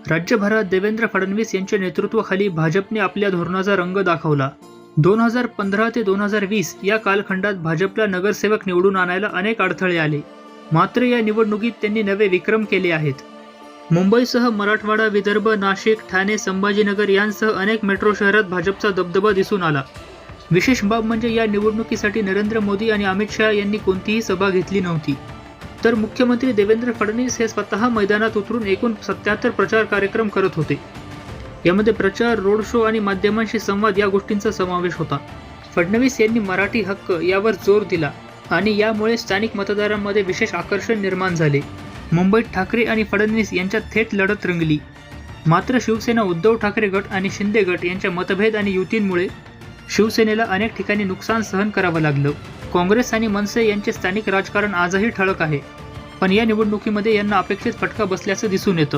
राज्यभरात देवेंद्र फडणवीस यांच्या नेतृत्वाखाली भाजपने आपल्या धोरणाचा रंग दाखवला. 2015 ते 2020 या कालखंडात भाजपला नगरसेवक निवडून आणायला अनेक अडथळे आले. मात्र या निवडणुकीत त्यांनी नवे विक्रम केले आहेत. मुंबईसह मराठवाडा, विदर्भ, नाशिक, ठाणे, संभाजीनगर यांसह अनेक मेट्रो शहरात भाजपचा दबदबा दिसून आला. विशेष बाब म्हणजे या निवडणुकीसाठी नरेंद्र मोदी आणि अमित शहा यांनी कोणतीही सभा घेतली नव्हती. तर मुख्यमंत्री देवेंद्र फडणवीस हे स्वतः मैदानात उतरून एकूण 77 प्रचार कार्यक्रम करत होते. यामध्ये प्रचार, रोड शो आणि माध्यमांशी संवाद या गोष्टींचा समावेश होता. फडणवीस यांनी मराठी हक्क यावर जोर दिला आणि यामुळे स्थानिक मतदारांमध्ये विशेष आकर्षण निर्माण झाले. मुंबईत ठाकरे आणि फडणवीस यांच्यात थेट लढत रंगली. मात्र शिवसेना, उद्धव ठाकरे गट आणि शिंदे गट यांच्या मतभेद आणि युतींमुळे शिवसेनेला अनेक ठिकाणी नुकसान सहन करावं लागलं. काँग्रेस आणि मनसे यांचे स्थानिक राजकारण आजही ठळक आहे, पण या निवडणुकीमध्ये यांना अपेक्षित फटका बसल्याचं दिसून येतं.